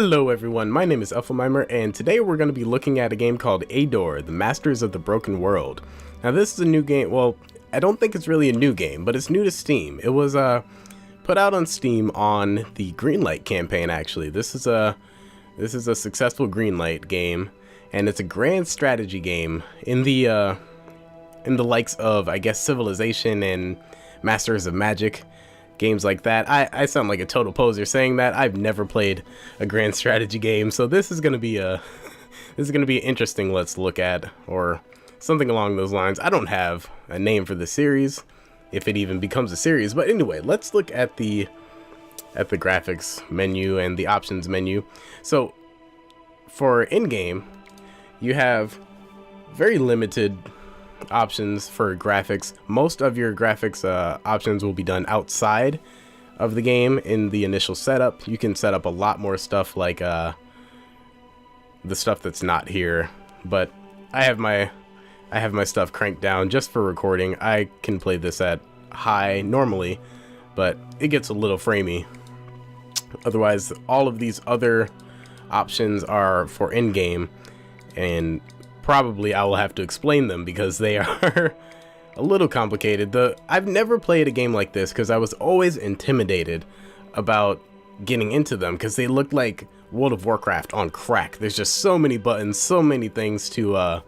Hello everyone, my name is Effylmimer, and today we're going to be looking at a game called Eador, the Masters of the Broken World. Now this is a new game. Well, I don't think it's really a new game, but it's new to Steam. It was put out on Steam on the Greenlight campaign actually. This is a successful Greenlight game, and it's a grand strategy game in the likes of, I guess, Civilization and Masters of Magic. Games like that. I sound like a total poser saying that. I've never played a grand strategy game, so this is gonna be an interesting let's look at, or something along those lines. I don't have a name for the series, if it even becomes a series, but anyway, let's look at the graphics menu and the options menu. So for in-game, you have very limited options for graphics. Most of your graphics options will be done outside of the game in the initial setup. You can set up a lot more stuff, like the stuff that's not here, but I have my stuff cranked down just for recording. I can play this at high normally, but it gets a little framey. Otherwise, all of these other options are for in-game, and probably I will have to explain them because they are a little complicated. I've never played a game like this because I was always intimidated about getting into them because they look like World of Warcraft on crack. There's just so many buttons, so many things to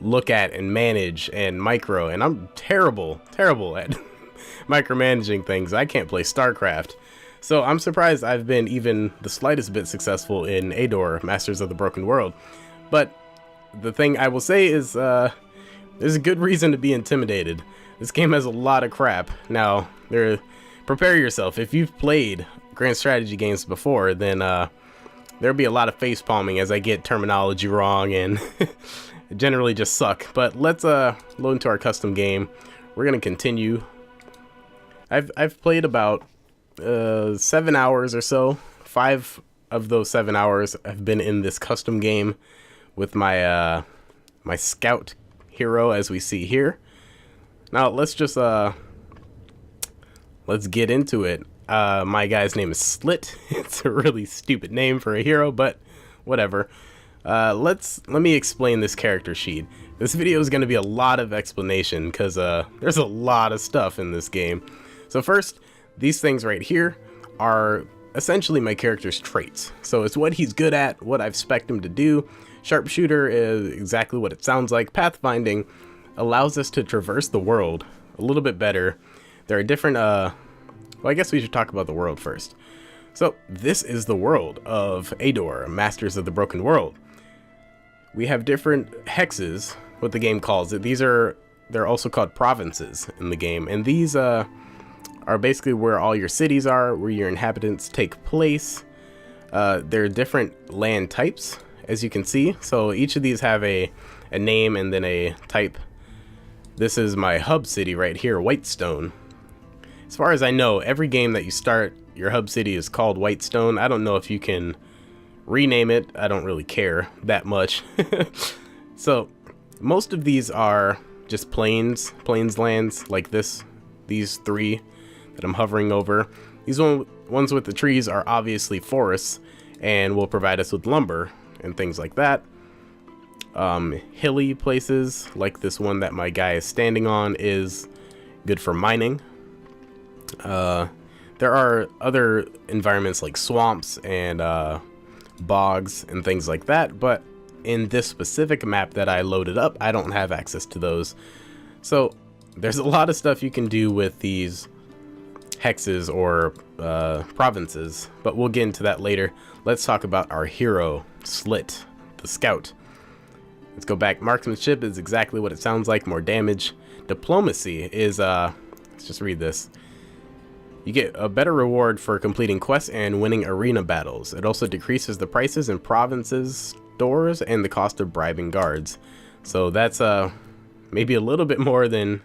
look at and manage and micro, and I'm terrible at micromanaging things. I can't play StarCraft. So I'm surprised I've been even the slightest bit successful in Eador, Masters of the Broken World. But the thing I will say is there's a good reason to be intimidated. This game has a lot of crap. Now, prepare yourself. If you've played grand strategy games before, then there'll be a lot of face palming as I get terminology wrong and generally just suck. But let's load into our custom game. We're gonna continue. I've played about 7 hours or so. 5 of those 7 hours have been in this custom game with my my scout hero, as we see here. Now let's just let's get into it. My guy's name is Slit. It's a really stupid name for a hero, but whatever. Let me explain this character sheet. This video is going to be a lot of explanation because there's a lot of stuff in this game. So first, these things right here are essentially my character's traits. So it's what he's good at, what I've spec'd him to do. Sharpshooter is exactly what it sounds like. Pathfinding allows us to traverse the world a little bit better. There are different, well, I guess we should talk about the world first. So this is the world of Eador, Masters of the Broken World. We have different hexes, what the game calls it. They're also called provinces in the game, and these are basically where all your cities are, where your inhabitants take place. There are different land types, as you can see. So each of these have a name and then a type. This is my hub city right here, Whitestone. As far as I know, every game that you start, your hub city is called Whitestone. I don't know if you can rename it. I don't really care that much. So most of these are just plains lands like this. These 3 that I'm hovering over. These ones with the trees are obviously forests and will provide us with lumber and things like that. Hilly places like this one that my guy is standing on is good for mining. There are other environments like swamps and bogs and things like that, but in this specific map that I loaded up, I don't have access to those. So there's a lot of stuff you can do with these hexes or provinces, but we'll get into that later. Let's talk about our hero, Slit, the scout. Let's go back. Marksmanship is exactly what it sounds like, more damage. Diplomacy is, let's just read this. You get a better reward for completing quests and winning arena battles. It also decreases the prices in provinces, stores, and the cost of bribing guards. So that's maybe a little bit more than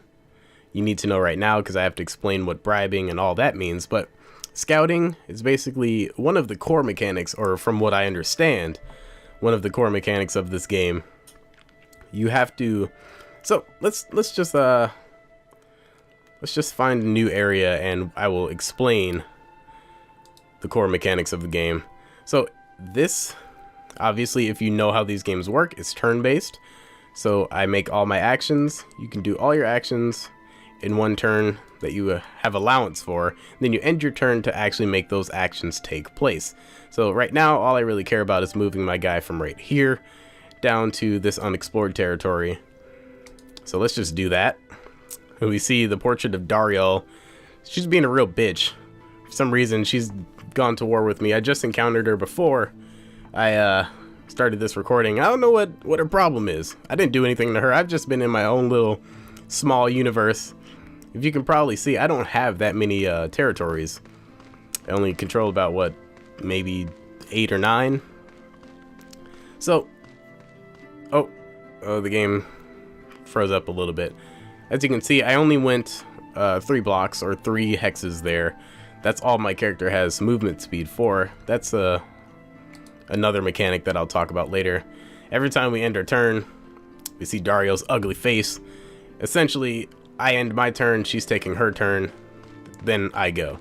you need to know right now, because I have to explain what bribing and all that means. But scouting is basically one of the core mechanics, or from what I understand, one of the core mechanics of this game. You have to, so let's just find a new area and I will explain the core mechanics of the game. So this, obviously, if you know how these games work, it's turn-based. So I make all my actions. You can do all your actions in one turn that you have allowance for. Then you end your turn to actually make those actions take place. So right now, all I really care about is moving my guy from right here down to this unexplored territory. So let's just do that. And we see the portrait of Dariel. She's being a real bitch. For some reason, she's gone to war with me. I just encountered her before I started this recording. I don't know what her problem is. I didn't do anything to her. I've just been in my own little small universe. If you can probably see, I don't have that many territories. I only control about, what, maybe 8 or 9? So, oh, the game froze up a little bit. As you can see, I only went 3 blocks or 3 hexes there. That's all my character has movement speed for. That's another mechanic that I'll talk about later. Every time we end our turn, we see Dariel's ugly face. Essentially, I end my turn, she's taking her turn, then I go.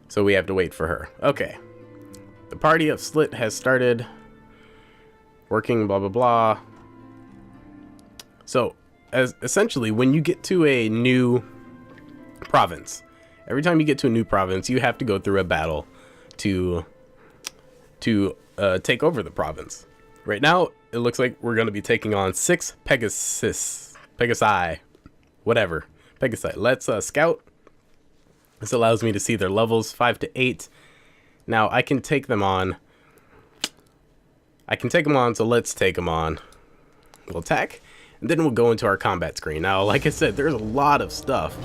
So we have to wait for her. Okay. The party of Slit has started working, blah, blah, blah. So, essentially, when you get to a new province, every time you get to a new province, you have to go through a battle to take over the province. Right now, it looks like we're going to be taking on 6 Pegasi, whatever. Pegasi. Let's scout. This allows me to see their levels, 5 to 8. Now, I can take them on. So let's take them on. We'll attack, and then we'll go into our combat screen. Now, like I said, there's a lot of stuff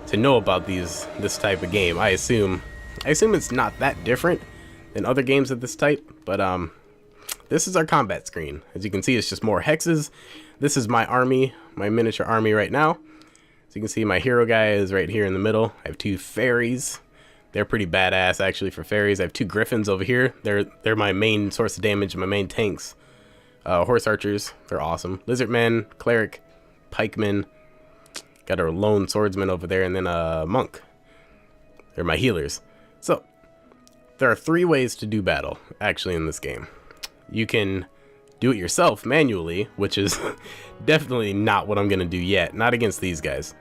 to know about this type of game. I assume it's not that different than other games of this type, but this is our combat screen. As you can see, it's just more hexes. This is my army, my miniature army right now. So you can see my hero guy is right here in the middle. I have 2 fairies. They're pretty badass actually for fairies. I have 2 griffins over here. They're my main source of damage, my main tanks. Horse archers, they're awesome. Lizardmen, cleric, pikemen. Got a lone swordsman over there, and then a monk. They're my healers. So there are 3 ways to do battle actually in this game. You can do it yourself manually, which is definitely not what I'm gonna do yet, not against these guys.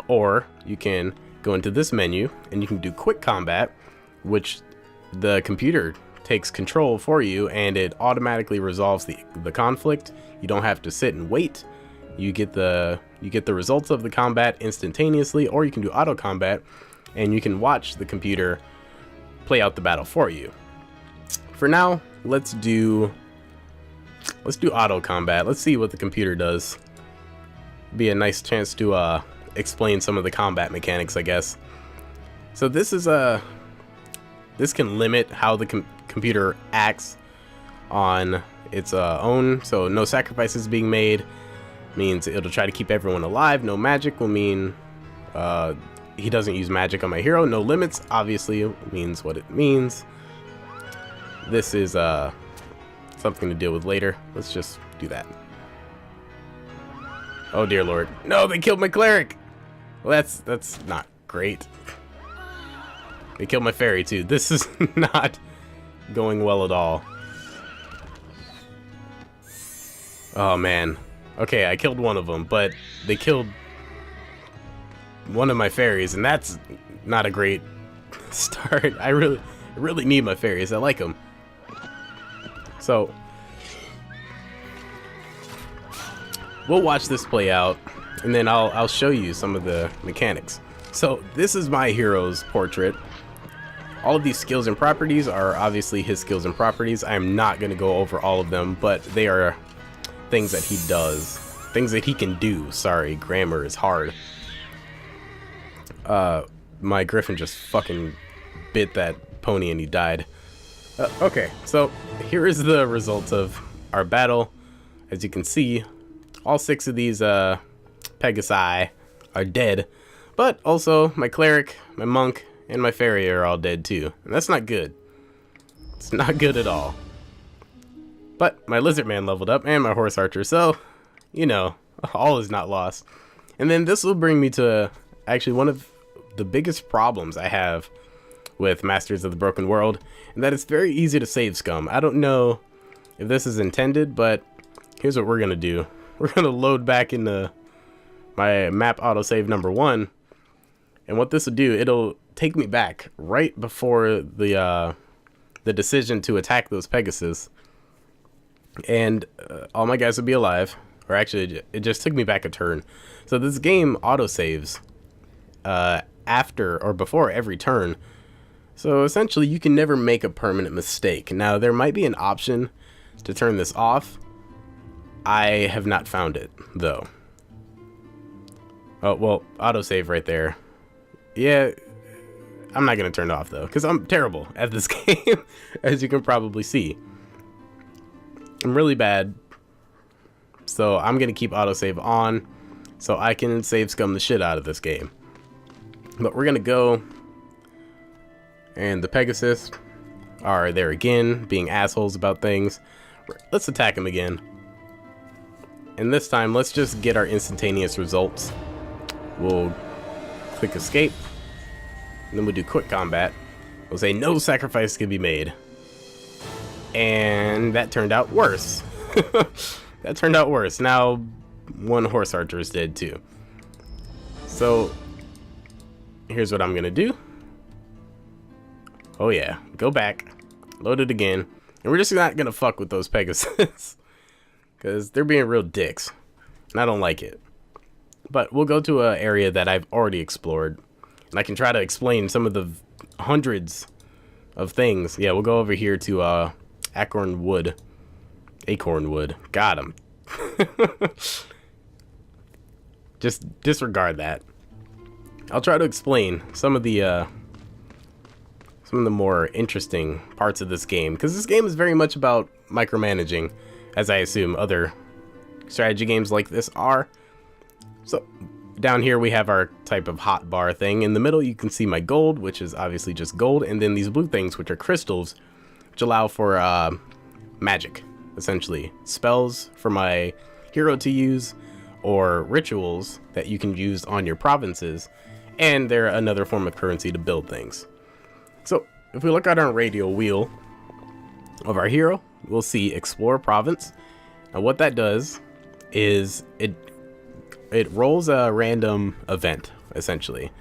Or you can go into this menu and you can do quick combat, which the computer takes control for you and it automatically resolves the conflict. You don't have to sit and wait. You get the results of the combat instantaneously, or you can do auto combat and you can watch the computer play out the battle for you. For now, let's do auto combat. Let's see what the computer does. Be a nice chance to explain some of the combat mechanics, I guess. So this can limit how the computer acts on its own. So no sacrifices being made means it'll try to keep everyone alive. No magic will mean he doesn't use magic on my hero. No limits obviously means what it means. This is something to deal with later. Let's just do that. Oh dear lord. No, they killed my cleric. Well, that's not great. They killed my fairy too. This is not going well at all. Oh man. Okay, I killed one of them, but they killed one of my fairies, and that's not a great start. I really need my fairies. I like them. So we'll watch this play out, and then I'll show you some of the mechanics. So this is my hero's portrait. All of these skills and properties are obviously his skills and properties. I am not going to go over all of them, but they are things that he does. Things that he can do. Sorry, grammar is hard. My griffin just fucking bit that pony and he died. Okay, so here is the results of our battle. As you can see, all 6 of these Pegasi are dead, but also my cleric, my monk, and my fairy are all dead too, and that's not good. It's not good at all. But my lizard man leveled up and my horse archer, so you know, all is not lost. And then this will bring me to actually one of the biggest problems I have with Masters of the Broken World, and that it's very easy to save scum. I don't know if this is intended, but here's what we're gonna do. We're gonna load back into my map autosave number 1, and what this will do, it'll take me back right before the decision to attack those Pegasus, and all my guys will be alive. Or actually, it just took me back a turn. So this game autosaves after or before every turn. So essentially, you can never make a permanent mistake. Now, there might be an option to turn this off. I have not found it, though. Oh, well, autosave right there. Yeah, I'm not going to turn it off, though, because I'm terrible at this game, as you can probably see. I'm really bad. So I'm going to keep autosave on so I can save scum the shit out of this game. But we're going to go, and the Pegasus are there again, being assholes about things. Let's attack them again. And this time, let's just get our instantaneous results. We'll click escape, and then we'll do quick combat. We'll say no sacrifice can be made. And that turned out worse. That turned out worse. Now, one horse archer is dead too. So, here's what I'm gonna do. Oh yeah, go back, load it again, and we're just not gonna fuck with those Pegasus, because they're being real dicks, and I don't like it. But we'll go to an area that I've already explored, and I can try to explain some of the hundreds of things. Yeah, we'll go over here to Acorn Wood. Got him. Just disregard that. I'll try to explain some of the more interesting parts of this game, because this game is very much about micromanaging, as I assume other strategy games like this are. So down here we have our type of hotbar thing. In the middle you can see my gold, which is obviously just gold, and then these blue things, which are crystals, which allow for magic. Essentially, spells for my hero to use, or rituals that you can use on your provinces, and they're another form of currency to build things. So, if we look at our radial wheel of our hero, we'll see Explore Province. Now, what that does is it rolls a random event, essentially.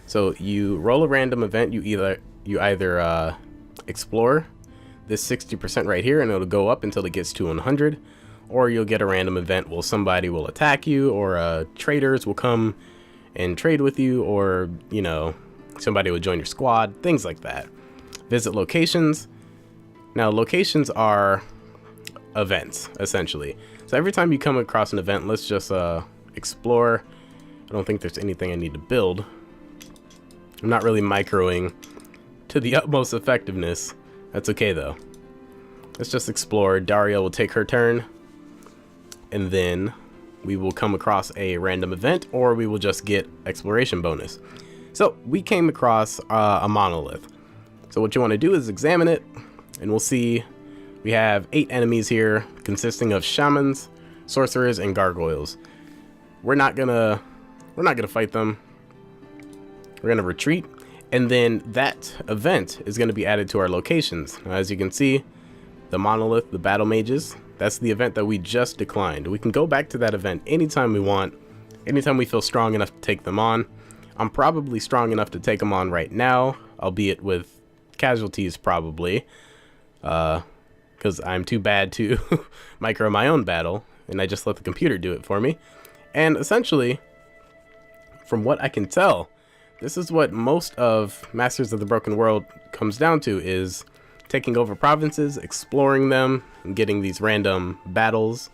So, you roll a random event. You either explore this 60% right here, and it'll go up until it gets to 100, or you'll get a random event where somebody will attack you, or traders will come and trade with you, or, you know, somebody will join your squad, things like that. Visit locations. Now, locations are events, essentially. So every time you come across an event, let's just explore. I don't think there's anything I need to build. I'm not really microing to the utmost effectiveness. That's okay though. Let's just explore. Daria will take her turn, and then we will come across a random event, or we will just get exploration bonus. So we came across a monolith. So what you want to do is examine it, and we'll see we have 8 enemies here, consisting of shamans, sorcerers, and gargoyles. We're not gonna fight them. We're gonna retreat. And then that event is going to be added to our locations. Now, as you can see, the monolith, the battle mages, that's the event that we just declined. We can go back to that event anytime we want, anytime we feel strong enough to take them on. I'm probably strong enough to take them on right now, albeit with casualties probably, because I'm too bad to micro my own battle, and I just let the computer do it for me. And essentially, from what I can tell, this is what most of Masters of the Broken World comes down to, is taking over provinces, exploring them, and getting these random battles,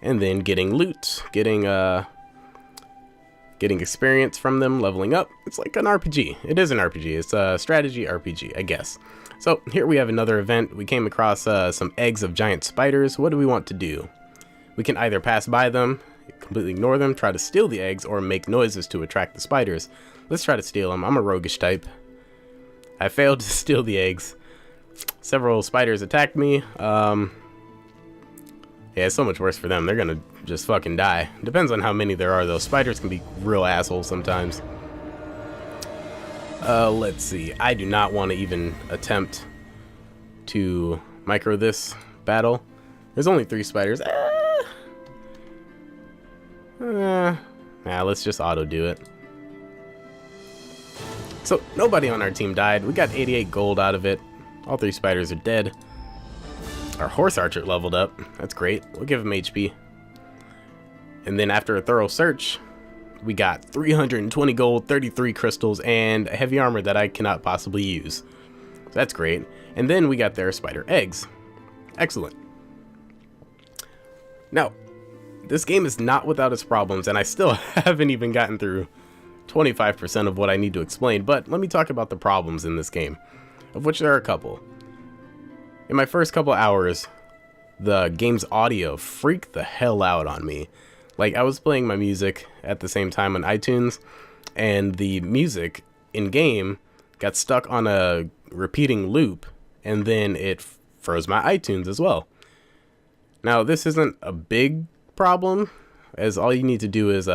and then getting loot, getting experience from them, leveling up. It's like an RPG. It is an RPG. It's a strategy RPG, I guess. So here we have another event. We came across some eggs of giant spiders. What do we want to do? We can either pass by them, completely ignore them, try to steal the eggs, or make noises to attract the spiders. Let's try to steal them. I'm a roguish type. I failed to steal the eggs. Several spiders attacked me. Yeah, it's so much worse for them. They're gonna just fucking die. Depends on how many there are, though. Spiders can be real assholes sometimes. Let's see. I do not want to even attempt to micro this battle. There's only 3 spiders. Let's just auto do it. So nobody on our team died. We got 88 gold out of it. All 3 spiders are dead. Our horse archer leveled up. That's great. We'll give him HP. And then after a thorough search, we got 320 gold, 33 crystals, and a heavy armor that I cannot possibly use. So that's great. And then we got their spider eggs. Excellent. Now, this game is not without its problems, and I still haven't even gotten through 25% of what I need to explain, but let me talk about the problems in this game, of which there are a couple. In my first couple hours, the game's audio freaked the hell out on me. Like, I was playing my music at the same time on iTunes, and the music in-game got stuck on a repeating loop, and then it froze my iTunes as well. Now, this isn't a big problem, as all you need to do is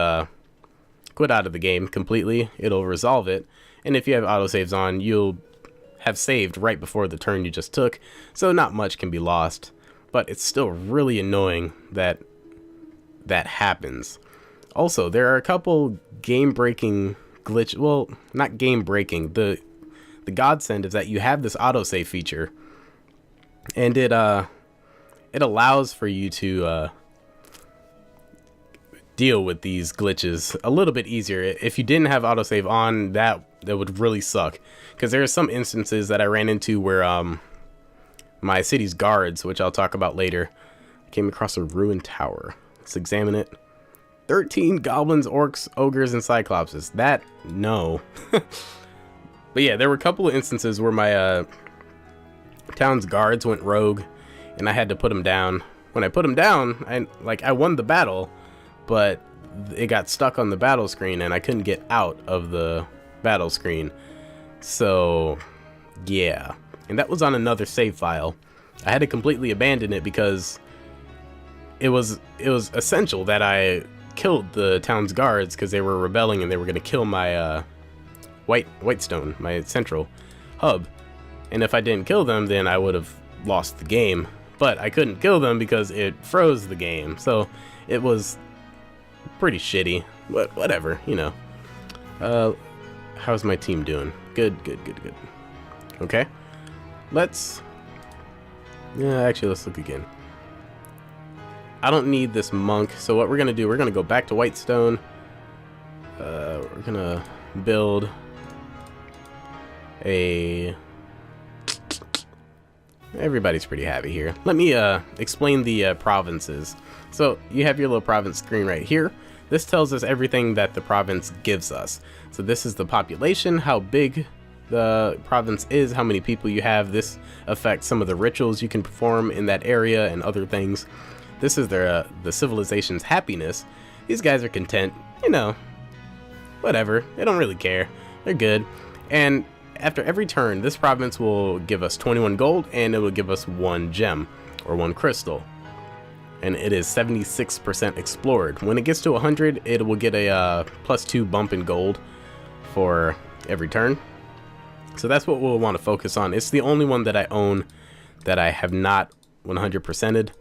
quit out of the game completely. It'll resolve it, and if you have autosaves on, you'll have saved right before the turn you just took, so not much can be lost. But it's still really annoying that that happens. Also, there are a couple game-breaking glitch. Well, not game-breaking. The godsend is that you have this autosave feature, and it allows for you to deal with these glitches a little bit easier. If you didn't have autosave on, that would really suck, because there are some instances that I ran into where my city's guards, which I'll talk about later, came across a ruined tower. Let's examine it. 13 goblins, orcs, ogres, and cyclopses. That, no. But yeah, there were a couple of instances where my town's guards went rogue, and I had to put them down. When I put them down, I won the battle, but it got stuck on the battle screen, and I couldn't get out of the battle screen. So, yeah. And that was on another save file. I had to completely abandon it because it was essential that I killed the town's guards, because they were rebelling and they were going to kill my Whitestone, my central hub. And if I didn't kill them, then I would have lost the game. But I couldn't kill them because it froze the game. So it was pretty shitty, but whatever, you know. How's my team doing? Good. Okay, let's look again. I don't need this monk, so what we're gonna do, we're gonna go back to Whitestone. We're gonna build a... Everybody's pretty happy here. Let me explain the provinces. So you have your little province screen right here. This tells us everything that the province gives us. So this is the population, how big the province is, how many people you have. This affects some of the rituals you can perform in that area and other things. This is the civilization's happiness. These guys are content, you know, whatever. They don't really care. They're good. And after every turn, this province will give us 21 gold, and it will give us 1 gem or 1 crystal. And it is 76% explored. When it gets to 100, it will get a +2 bump in gold for every turn. So that's what we'll want to focus on. It's the only one that I own that I have not 100%ed.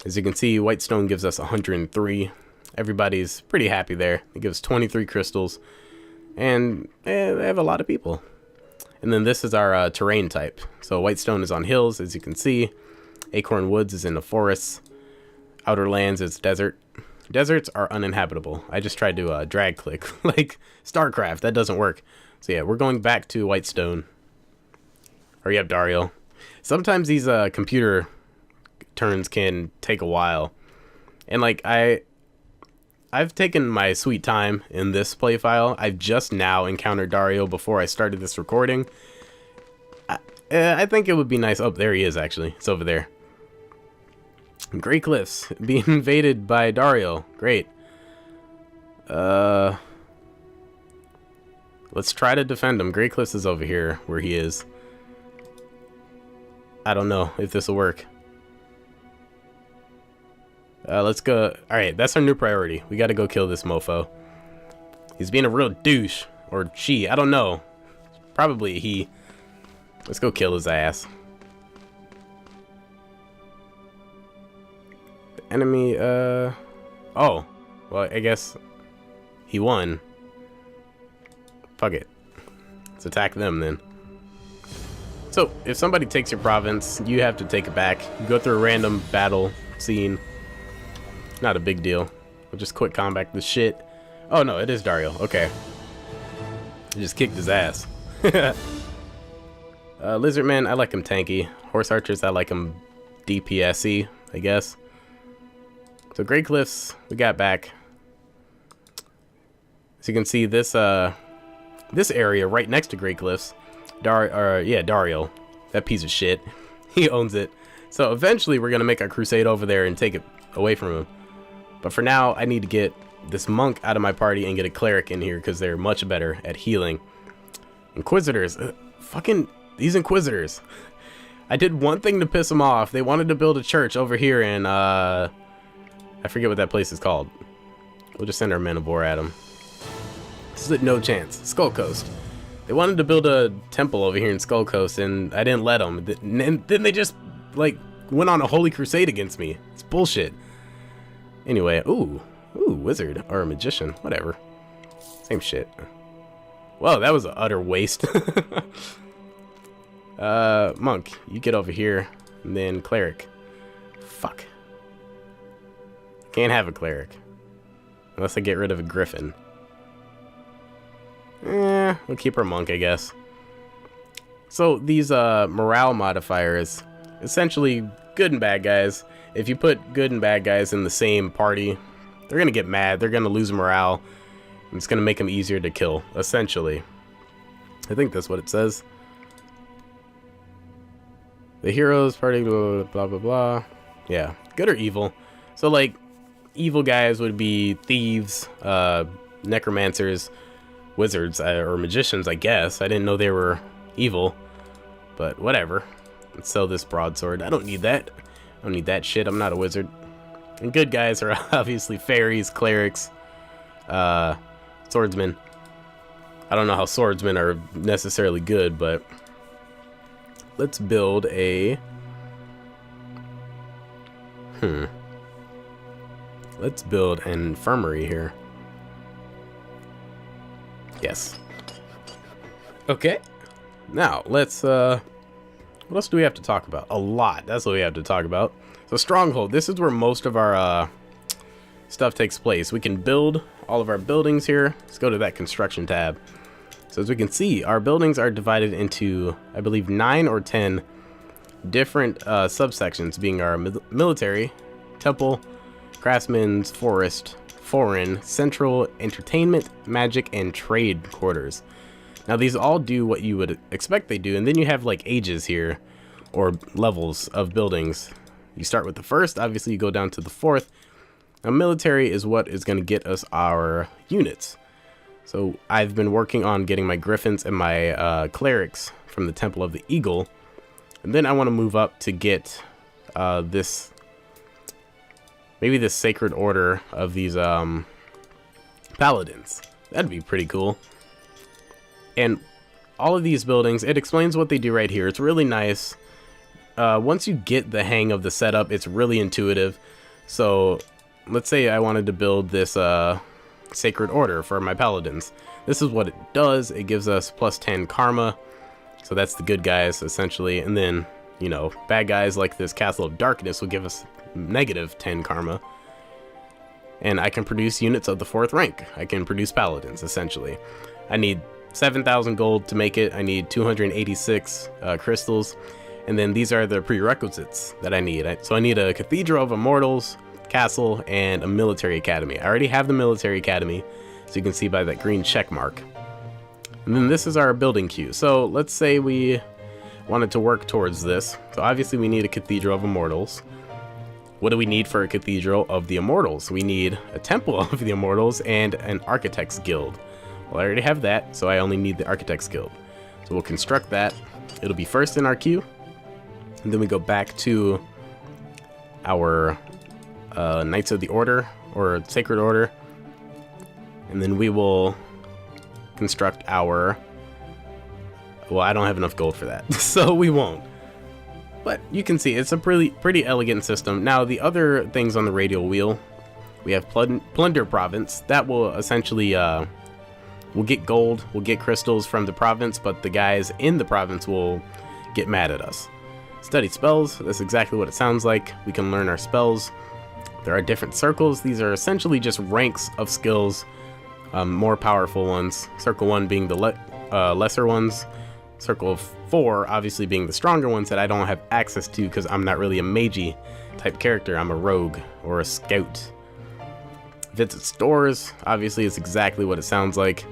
As you can see, Whitestone gives us 103. Everybody's pretty happy there. It gives 23 crystals, and they have a lot of people. And then this is our terrain type. So Whitestone is on hills, as you can see. Acorn Woods is in the forests. Outer Lands is desert. Deserts are uninhabitable. I just tried to drag click like StarCraft. That doesn't work. So yeah, we're going back to Whitestone. Hurry up, Dario. Sometimes these computer turns can take a while, and like I've taken my sweet time in this play file. I've just now encountered Dario before I started this recording. I think it would be nice. Oh, there he is, actually. It's over there. Grey Cliffs being invaded by Dario. Great. Let's try to defend him. Grey Cliffs is over here where he is. I don't know if this will work. Let's go. Alright, that's our new priority. We gotta go kill this mofo. He's being a real douche. Or she. I don't know. Probably he. Let's go kill his ass. The enemy, oh. Well, I guess he won. Fuck it. Let's attack them then. So, if somebody takes your province, you have to take it back. You go through a random battle scene. Not a big deal. We'll just quick combat this shit. Oh no, it is Dario. Okay. I just kicked his ass. Lizardmen, I like him tanky. Horse archers, I like him DPS-y, I guess. So Great Cliffs, we got back. As you can see, this this area right next to Great Cliffs, Dario, that piece of shit, he owns it. So eventually we're gonna make a crusade over there and take it away from him. But for now, I need to get this monk out of my party and get a cleric in here because they're much better at healing. Inquisitors, fucking these Inquisitors. I did one thing to piss them off. They wanted to build a church over here in, I forget what that place is called. We'll just send our men of war at them. This is no chance. Skull Coast. They wanted to build a temple over here in Skull Coast, and I didn't let them. Then they just, like, went on a holy crusade against me. It's bullshit. Anyway, ooh, wizard or a magician, whatever. Same shit. Whoa, that was an utter waste. Monk, you get over here, and then cleric. Fuck. Can't have a cleric. Unless I get rid of a griffin. We'll keep our monk, I guess. So these morale modifiers, essentially good and bad guys. If you put good and bad guys in the same party, they're gonna get mad, they're gonna lose morale, and it's gonna make them easier to kill, essentially. I think that's what it says. The heroes party, blah blah blah blah. Yeah, good or evil. So like, evil guys would be thieves, necromancers, wizards, or magicians, I guess. I didn't know they were evil, but whatever. Let's sell this broadsword. I don't need that. I don't need that shit. I'm not a wizard. And good guys are obviously fairies, clerics, swordsmen. I don't know how swordsmen are necessarily good, but let's build a... Let's build an infirmary here. Yes. Okay. Now, let's, what else do we have to talk about? A lot. That's what we have to talk about. So, Stronghold. This is where most of our, stuff takes place. We can build all of our buildings here. Let's go to that construction tab. So, as we can see, our buildings are divided into, I believe, 9 or 10 different, subsections, being our military, temple, craftsman's, forest, foreign, central, entertainment, magic, and trade quarters. Now these all do what you would expect they do, and then you have like ages here, or levels of buildings. You start with the first, obviously you go down to the fourth. Now military is what is going to get us our units. So I've been working on getting my griffins and my clerics from the Temple of the Eagle, and then I want to move up to get this... maybe the Sacred Order of these paladins. That'd be pretty cool. And all of these buildings, it explains what they do right here. It's really nice. Once you get the hang of the setup, it's really intuitive. So let's say I wanted to build this Sacred Order for my paladins. This is what it does. It gives us plus 10 karma. So that's the good guys, essentially. And then, you know, bad guys like this Castle of Darkness will give us negative 10 karma. And I can produce units of the 4th rank. I can produce paladins, essentially. I need 7,000 gold to make it. I need 286 crystals. And then these are the prerequisites that I need. So I need a Cathedral of Immortals, castle, and a military academy. I already have the military academy, so you can see by that green check mark. And then this is our building queue. So let's say we wanted to work towards this. So obviously we need a Cathedral of Immortals. What do we need for a Cathedral of the Immortals? We need a Temple of the Immortals and an Architects Guild. Well, I already have that, so I only need the Architects Guild. So we'll construct that. It'll be first in our queue. And then we go back to our Knights of the Order, or Sacred Order. And then we will construct our Well, I don't have enough gold for that, so we won't. But you can see it's a pretty elegant system. Now, the other things on the radial wheel, we have Plunder Province. That will essentially, we'll get gold, we'll get crystals from the province, but the guys in the province will get mad at us. Study spells, that's exactly what it sounds like. We can learn our spells. There are different circles. These are essentially just ranks of skills, more powerful ones. Circle 1 being the lesser ones. Circle 4 obviously being the stronger ones that I don't have access to because I'm not really a magey type character. I'm a rogue or a scout. Visit stores, obviously it's exactly what it sounds like.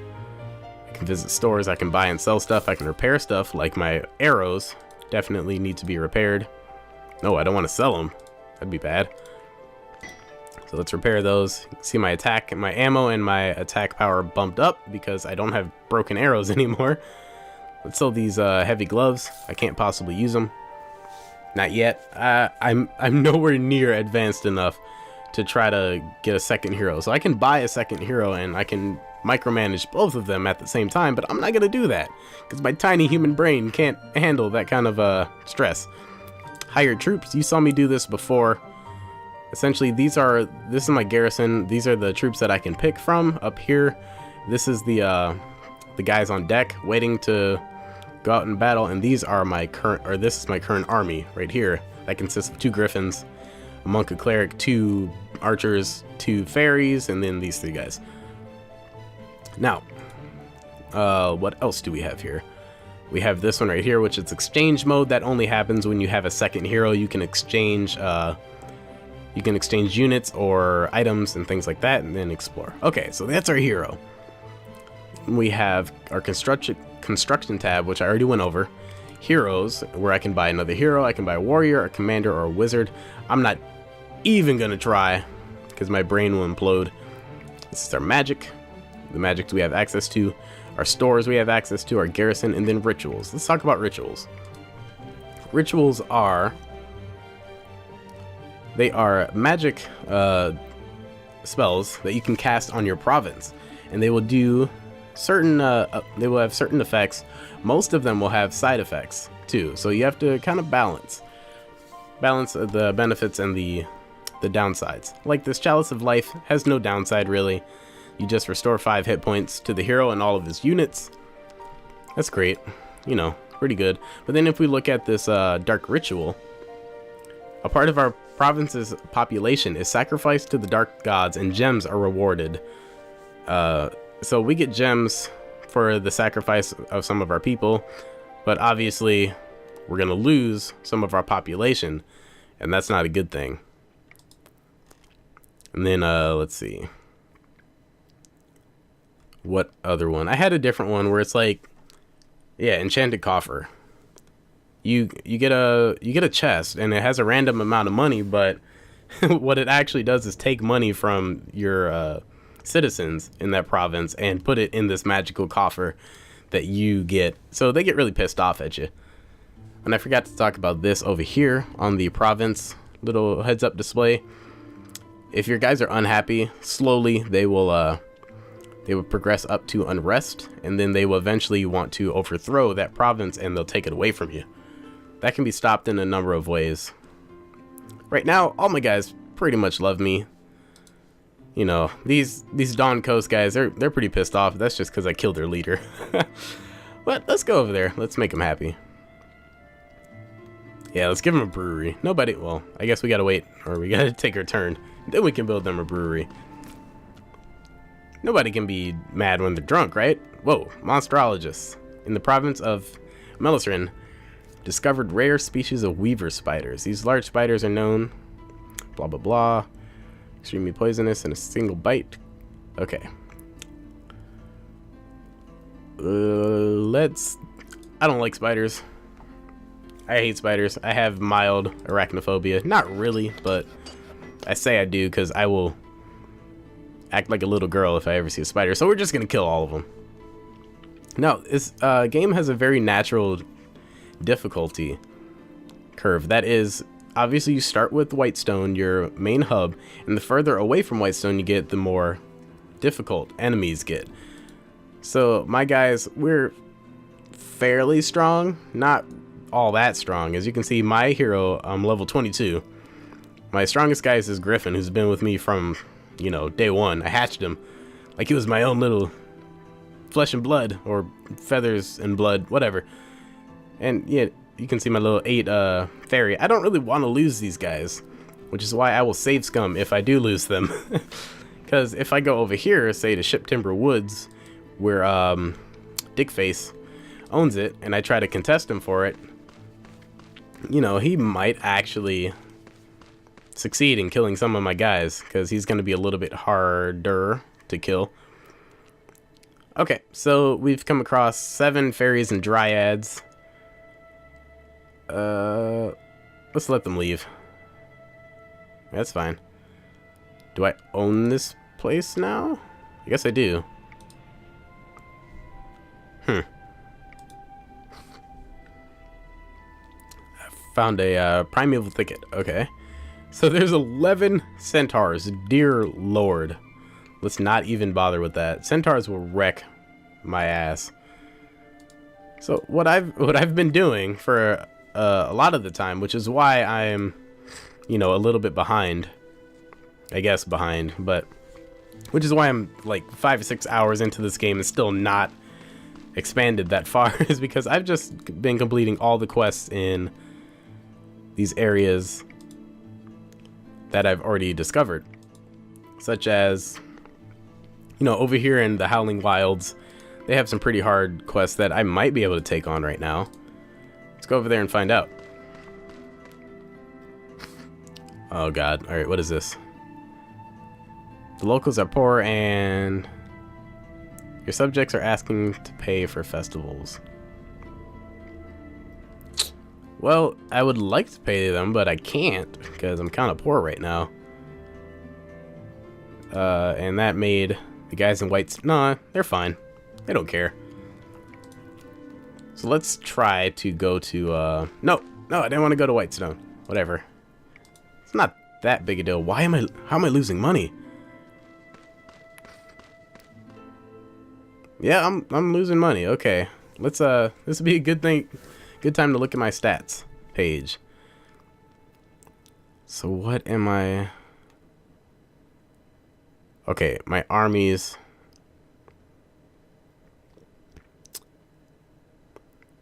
I can visit stores, I can buy and sell stuff, I can repair stuff like my arrows. Definitely need to be repaired. No, I don't want to sell them. That'd be bad. So let's repair those. See my attack, my ammo and my attack power bumped up because I don't have broken arrows anymore. Let's sell these heavy gloves. I can't possibly use them. Not yet. I'm nowhere near advanced enough to try to get a second hero. So I can buy a second hero and I can micromanage both of them at the same time, but I'm not gonna do that because my tiny human brain can't handle that kind of stress. Hired troops. You saw me do this before. Essentially, this is my garrison. These are the troops that I can pick from up here. This is the guys on deck waiting to go out in battle, and these are my this is my current army right here. That consists of 2 griffins, a monk, a cleric, 2 archers, 2 fairies, and then these 3 guys. Now, what else do we have here? We have this one right here, which is exchange mode. That only happens when you have a second hero. You can exchange units or items and things like that, and then explore. Okay, so that's our hero. We have our construction tab, which I already went over. Heroes, where I can buy another hero. I can buy a warrior, a commander, or a wizard. I'm not even gonna try because my brain will implode. This is our magic. The magic we have access to, our stores we have access to, our garrison, and then rituals. Let's talk about rituals. Rituals are magic spells that you can cast on your province, and they will do certain they will have certain effects. Most of them will have side effects too, so you have to kind of balance the benefits and the downsides. Like this Chalice of Life has no downside really. You just restore 5 hit points to the hero and all of his units. That's great, you know, pretty good. But then if we look at this dark ritual, a part of our province's population is sacrificed to the dark gods and gems are rewarded. So we get gems for the sacrifice of some of our people, but obviously we're gonna lose some of our population, and that's not a good thing. And then let's see. What other one? I had a different one where it's like, yeah, enchanted coffer. You get a chest and it has a random amount of money, but what it actually does is take money from your citizens in that province and put it in this magical coffer that you get. So they get really pissed off at you. And I forgot to talk about this over here on the province little heads up display. If your guys are unhappy, slowly they will progress up to unrest, and then they will eventually want to overthrow that province and they'll take it away from you. That can be stopped in a number of ways. Right now, all my guys pretty much love me. You know, these Dawn Coast guys, they're pretty pissed off. That's just because I killed their leader. But let's go over there. Let's make them happy. Yeah, let's give them a brewery. Nobody, well, I guess we gotta wait, or we gotta take our turn. Then we can build them a brewery. Nobody can be mad when they're drunk, right? Whoa, monsterologists. In the province of Melisrin, discovered rare species of weaver spiders. These large spiders are known, blah, blah, blah. Extremely poisonous in a single bite. Okay. I don't like spiders. I hate spiders. I have mild arachnophobia. Not really, but I say I do because I will act like a little girl if I ever see a spider. So we're just going to kill all of them. Now, this game has a very natural difficulty curve. That is, obviously you start with Whitestone, your main hub, and the further away from Whitestone you get, the more difficult enemies get. So my guys, we're fairly strong, not all that strong. As you can see, my hero, I'm level 22. My strongest guy is this Griffin, who's been with me from, you know, day one. I hatched him like he was my own little flesh and blood, or feathers and blood, whatever. And yeah, you can see my little 8 fairy. I don't really want to lose these guys, which is why I will save scum if I do lose them. Because if I go over here, say to Ship Timber Woods, where Dickface owns it, and I try to contest him for it, you know, he might actually succeed in killing some of my guys, because he's going to be a little bit harder to kill. Okay, so we've come across 7 fairies and dryads. Let's let them leave. That's fine. Do I own this place now? I guess I do. I found a primeval thicket. Okay. So there's 11 centaurs. Dear Lord. Let's not even bother with that. Centaurs will wreck my ass. So what I've been doing for a lot of the time, which is why I'm, you know, a little bit behind. I guess behind, but which is why I'm like 5 or 6 hours into this game and still not expanded that far, is because I've just been completing all the quests in these areas that I've already discovered, such as, you know, over here in the Howling Wilds, they have some pretty hard quests that I might be able to take on right now. Let's go over there and find out. Oh god, alright, what is this? The locals are poor and your subjects are asking to pay for festivals. Well, I would like to pay them, but I can't because I'm kind of poor right now. And that made the guys in whites... Nah, they're fine. They don't care. So let's try to go to... No, I didn't want to go to Whitestone. Whatever. It's not that big a deal. How am I losing money? Yeah, I'm losing money. Okay. Let's this would be a good time to look at my stats page. So what am I? Okay, my armies.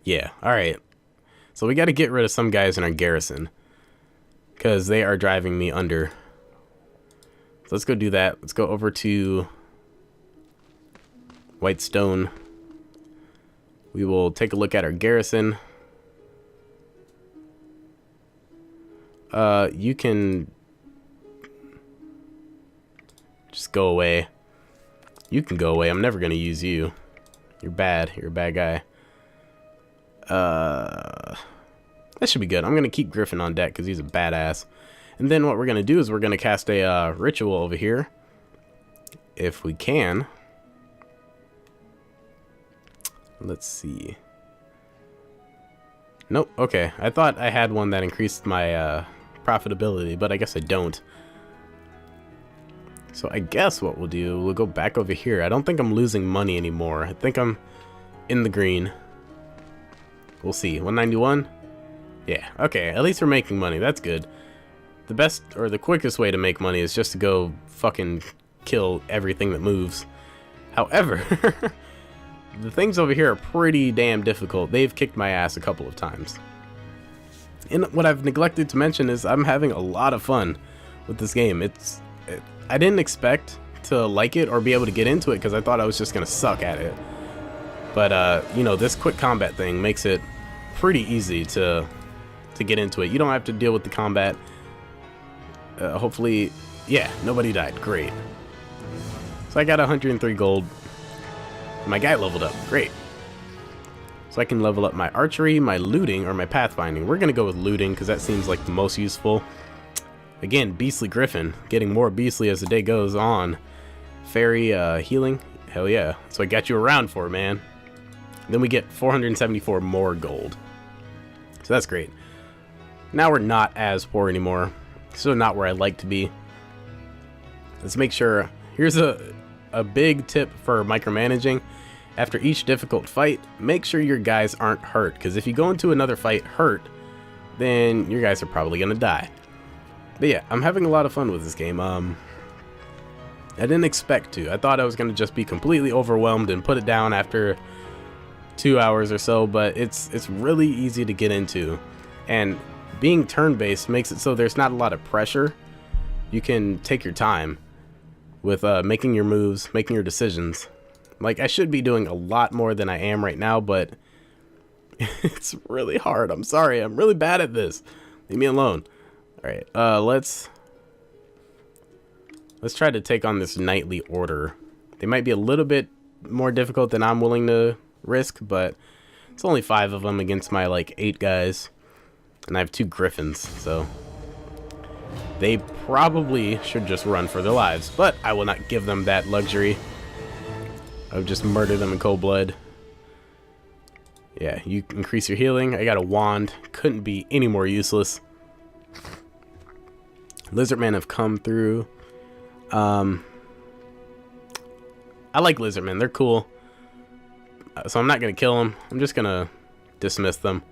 Yeah, all right. So we got to get rid of some guys in our garrison because they are driving me under. So let's go do that. Let's go over to Whitestone. We will take a look at our garrison. You can just go away. You can go away. I'm never gonna use you. You're bad. You're a bad guy. That should be good. I'm gonna keep Griffin on deck because he's a badass. And then what we're gonna do is we're gonna cast a ritual over here, if we can. Let's see. Nope. Okay. I thought I had one that increased my profitability, but I guess I don't. So I guess what we'll do, we'll go back over here. I don't think I'm losing money anymore. I think I'm in the green. We'll see. 191? Yeah. Okay. At least we're making money. That's good. The best, or the quickest way to make money is just to go fucking kill everything that moves. However... the things over here are pretty damn difficult. They've kicked my ass a couple of times. And what I've neglected to mention is I'm having a lot of fun with this game. I didn't expect to like it or be able to get into it because I thought I was just going to suck at it. But, you know, this quick combat thing makes it pretty easy to get into it. You don't have to deal with the combat. Hopefully, yeah, nobody died. Great. So I got 103 gold. My guy leveled up. Great. So I can level up my archery, my looting, or my pathfinding. We're going to go with looting because that seems like the most useful. Again, Beastly Griffin. Getting more beastly as the day goes on. Fairy healing. Hell yeah. So I got you around for, man. Then we get 474 more gold. So that's great. Now we're not as poor anymore. Still not where I'd like to be. Let's make sure. Here's a big tip for micromanaging After each difficult fight, make sure your guys aren't hurt, because if you go into another fight hurt, then your guys are probably gonna die. But yeah, I'm having a lot of fun with this game. I didn't expect to. I thought I was gonna just be completely overwhelmed and put it down after 2 hours or so, but it's really easy to get into, and being turn-based makes it so there's not a lot of pressure. You can take your time with making your moves, making your decisions. Like, I should be doing a lot more than I am right now, but it's really hard. I'm sorry, I'm really bad at this. Leave me alone. Alright, let's try to take on this knightly order. They might be a little bit more difficult than I'm willing to risk, but it's only 5 of them against my, like, 8 guys. And I have 2 griffins, so they probably should just run for their lives. But I will not give them that luxury. I would just murder them in cold blood. Yeah, you increase your healing. I got a wand. Couldn't be any more useless. Lizardmen have come through. I like lizardmen. They're cool. So I'm not going to kill them. I'm just going to dismiss them.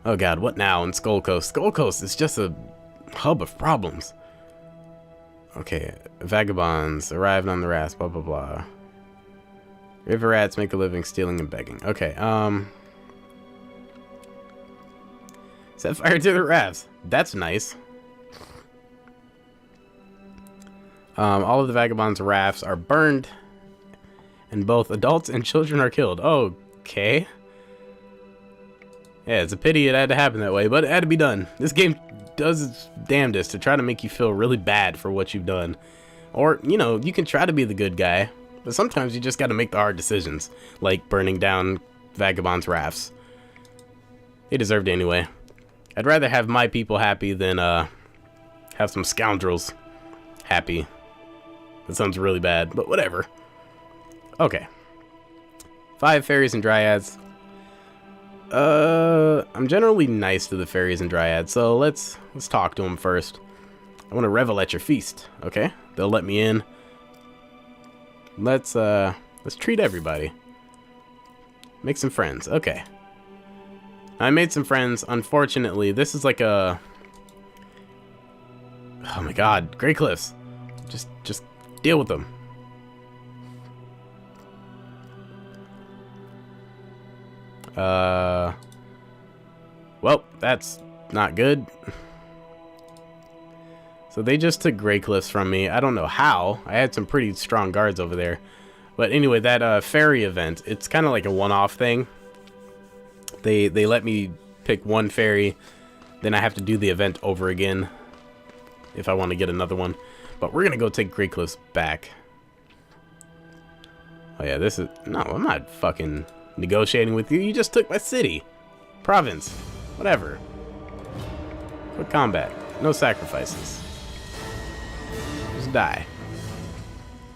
Oh god, what now in Skull Coast? Skull Coast is just a hub of problems. Okay, vagabonds arrived on the rafts, blah blah blah. River rats make a living stealing and begging. Okay, set fire to the rafts. That's nice. All of the vagabonds' rafts are burned, and both adults and children are killed. Okay. Yeah, it's a pity it had to happen that way, but it had to be done. This game does its damnedest to try to make you feel really bad for what you've done. Or, you know, you can try to be the good guy, but sometimes you just gotta make the hard decisions, like burning down vagabonds' rafts. They deserved it anyway. I'd rather have my people happy than have some scoundrels happy. That sounds really bad, but whatever. Okay. 5 fairies and dryads. I'm generally nice to the fairies and dryads, so let's talk to them first. I want to revel at your feast, okay? They'll let me in. Let's treat everybody. Make some friends, okay. I made some friends. Unfortunately, this is like a... Oh my god, Grey Cliffs. Just deal with them. Well, that's not good. So they just took Grey Cliffs from me. I don't know how. I had some pretty strong guards over there. But anyway, that fairy event, it's kind of like a one-off thing. They let me pick one fairy, then I have to do the event over again if I want to get another one. But we're gonna go take Grey Cliffs back. Oh yeah, this is... No, I'm not fucking negotiating with you. You just took my city. Province. Whatever. Quick combat. No sacrifices. Just die.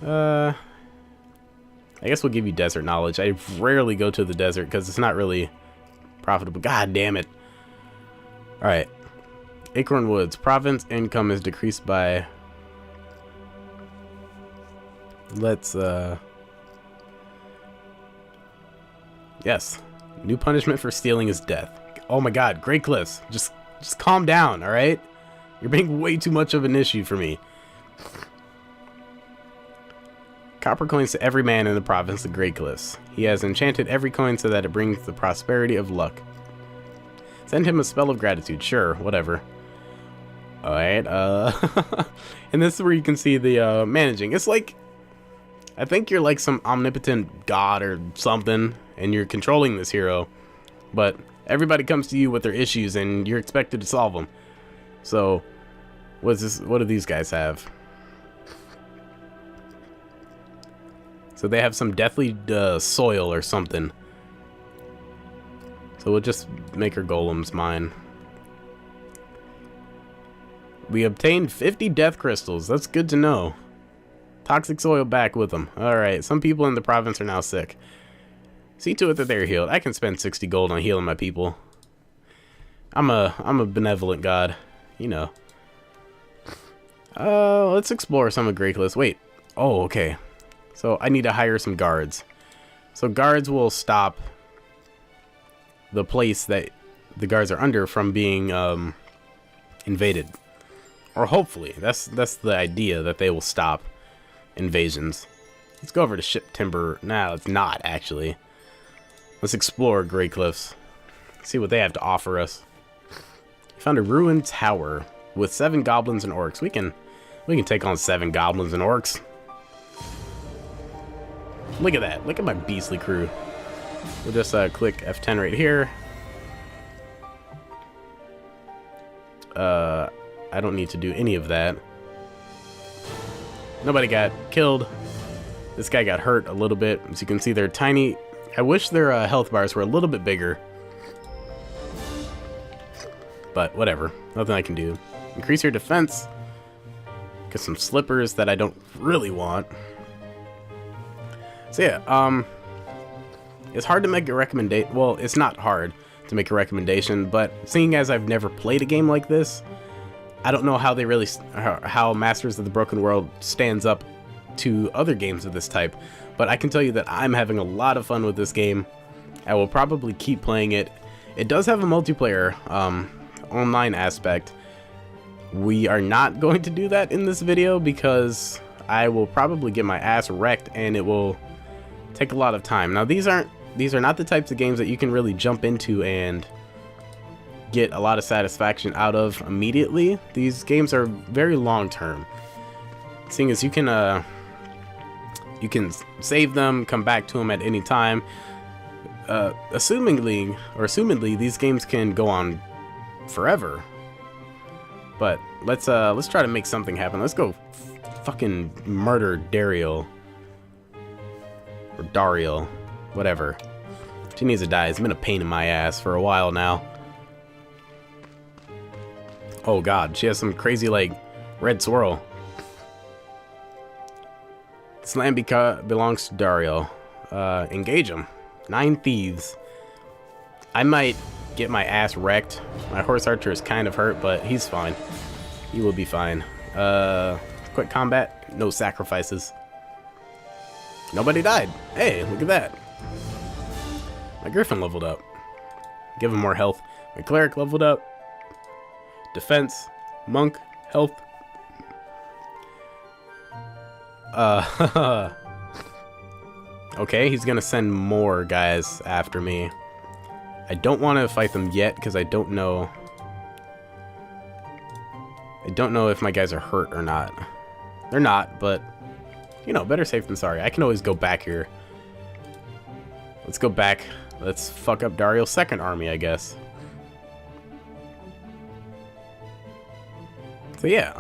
I guess we'll give you desert knowledge. I rarely go to the desert because it's not really profitable. God damn it. Alright. Acorn Woods. Province income is decreased by... Let's, Yes. New punishment for stealing is death. Oh my god, Grey Cliffs. Just calm down, alright? You're being way too much of an issue for me. Copper coins to every man in the province of Grey Cliffs. He has enchanted every coin so that it brings the prosperity of luck. Send him a spell of gratitude. Sure, whatever. Alright, and this is where you can see the, managing. It's like... I think you're like some omnipotent god or something, and you're controlling this hero. But everybody comes to you with their issues, and you're expected to solve them. So, what do these guys have? So they have some deathly soil or something. So we'll just make our golems mine. We obtained 50 death crystals. That's good to know. Toxic soil back with them. Alright, some people in the province are now sick. See to it that they're healed. I can spend 60 gold on healing my people. I'm a benevolent god. You know. Let's explore some of Grey Cliffs. Wait. Oh, okay. So I need to hire some guards. So guards will stop the place that the guards are under from being invaded. Or hopefully. That's the idea, that they will stop invasions. Let's go over to Ship Timber. Nah, let's not, actually. Let's explore Grey Cliffs. See what they have to offer us. We found a ruined tower with 7 goblins and orcs. We can take on 7 goblins and orcs. Look at that. Look at my beastly crew. We'll just click F10 right here. I don't need to do any of that. Nobody got killed. This guy got hurt a little bit. As you can see, they're tiny. I wish their health bars were a little bit bigger. But whatever. Nothing I can do. Increase your defense. Get some slippers that I don't really want. So yeah, it's hard to make a recommendation. Well, it's not hard to make a recommendation, but seeing as I've never played a game like this, I don't know how they really, how Masters of the Broken World stands up to other games of this type. But I can tell you that I'm having a lot of fun with this game. I will probably keep playing it. It does have a multiplayer online aspect. We are not going to do that in this video because I will probably get my ass wrecked and it will take a lot of time. Now these are not the types of games that you can really jump into and get a lot of satisfaction out of immediately. These games are very long term. Seeing as you can save them, come back to them at any time. Assumedly, these games can go on forever. But let's try to make something happen. Let's go fucking murder Daryl. Or Dariel. Whatever. She needs to die. It's been a pain in my ass for a while now. Oh god, she has some crazy, like, red swirl. This land belongs to Daryl. Engage him. 9 thieves. I might get my ass wrecked. My horse archer is kind of hurt, but he's fine. He will be fine. Quick combat. No sacrifices. Nobody died. Hey, look at that. My griffin leveled up. Give him more health. My cleric leveled up. Defense. Monk. Health. Okay, he's gonna send more guys after me. I don't want to fight them yet because I don't know. I don't know if my guys are hurt or not. They're not, but you know, better safe than sorry. I can always go back here. Let's go back. Let's fuck up Dariel's second army, I guess. So yeah,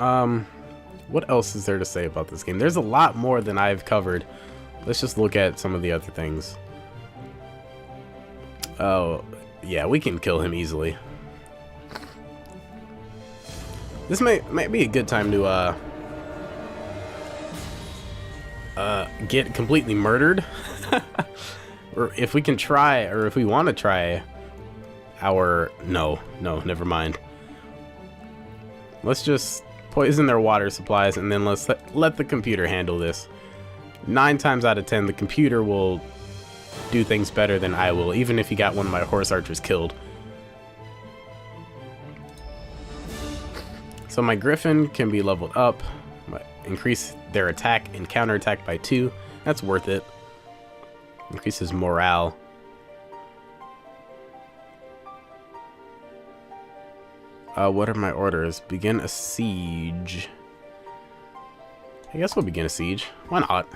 what else is there to say about this game? There's a lot more than I've covered. Let's just look at some of the other things. Oh, yeah, we can kill him easily. This might be a good time to get completely murdered. Or if we can try, or if we want to try our... No, never mind. Let's just poison their water supplies and then let's let the computer handle this. 9 times out of 10, the computer will do things better than I will, even if you got one of my horse archers killed. So my griffin can be leveled up, increase their attack and counterattack by 2. That's worth it. Increases morale. What are my orders? Begin a siege. I guess we'll begin a siege. Why not?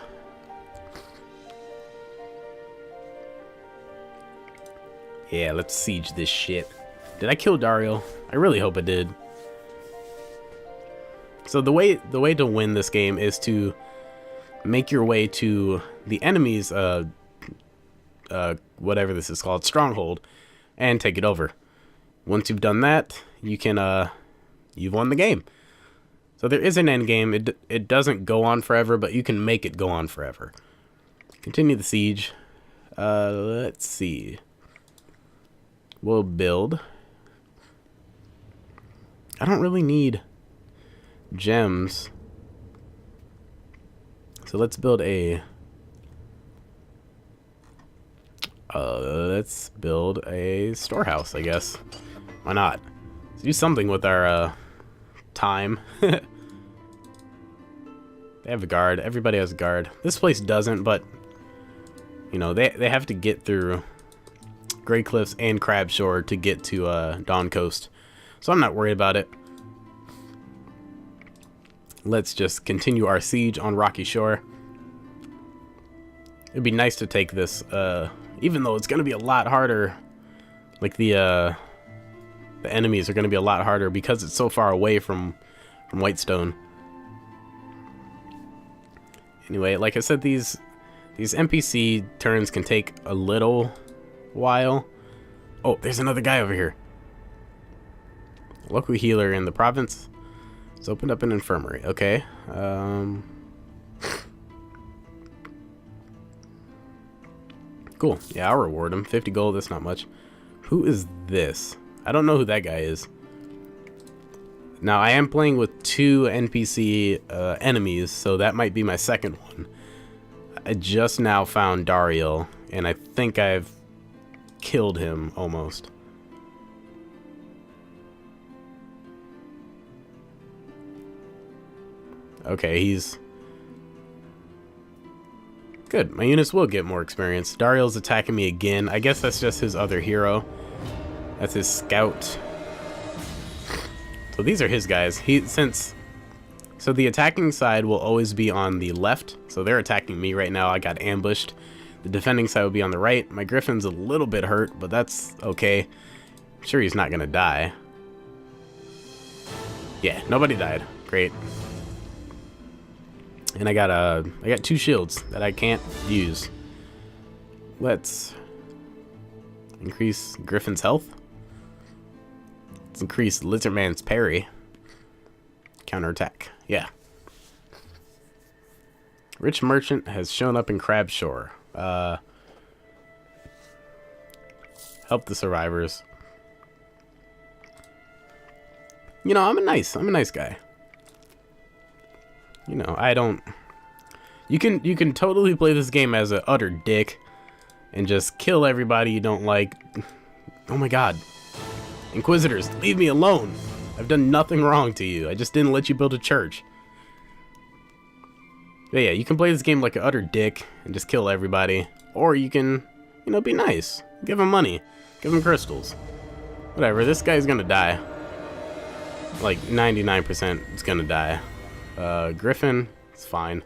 Yeah, let's siege this shit. Did I kill Daryl? I really hope I did. So the way to win this game is to make your way to the enemy's whatever this is called, Stronghold, and take it over. Once you've done that, you can you've won the game. So there is an end game. It doesn't go on forever, but you can make it go on forever. Continue the siege. Let's see. We'll build. I don't really need gems. So let's build a Let's build a storehouse, I guess. Why not? Let's do something with our time. They have a guard. Everybody has a guard. This place doesn't, but you know, they have to get through Grey Cliffs and Crab Shore to get to Dawn Coast. So I'm not worried about it. Let's just continue our siege on Rocky Shore. It'd be nice to take this, even though it's going to be a lot harder. Like the enemies are going to be a lot harder because it's so far away from Whitestone. Anyway, like I said, these NPC turns can take a little while. Oh, there's another guy over here. Local healer in the province. It's opened up an infirmary. Okay. Cool. Yeah, I'll reward him. 50 gold, that's not much. Who is this? I don't know who that guy is. Now, I am playing with 2 NPC enemies, so that might be my second one. I just now found Dariel, and I think I've killed him almost. Okay, he's... good. My units will get more experience. Dariel's attacking me again. I guess that's just his other hero. That's his scout. So these are his guys. So the attacking side will always be on the left. So they're attacking me right now. I got ambushed. The defending side will be on the right. My Griffin's a little bit hurt, but that's okay. I'm sure he's not gonna die. Yeah, nobody died. Great. And I got 2 shields that I can't use. Let's increase Griffin's health. Let's increase Lizardman's parry. Counterattack. Yeah. Rich merchant has shown up in Crab Shore. Help the survivors. You know, I'm a nice guy. You know, I don't... You can totally play this game as an utter dick and just kill everybody you don't like. Oh my god. Inquisitors, leave me alone. I've done nothing wrong to you. I just didn't let you build a church. But yeah, you can play this game like an utter dick and just kill everybody. Or you can, you know, be nice. Give him money. Give him crystals. Whatever, this guy's gonna die. Like, 99% is gonna die. Griffin, it's fine.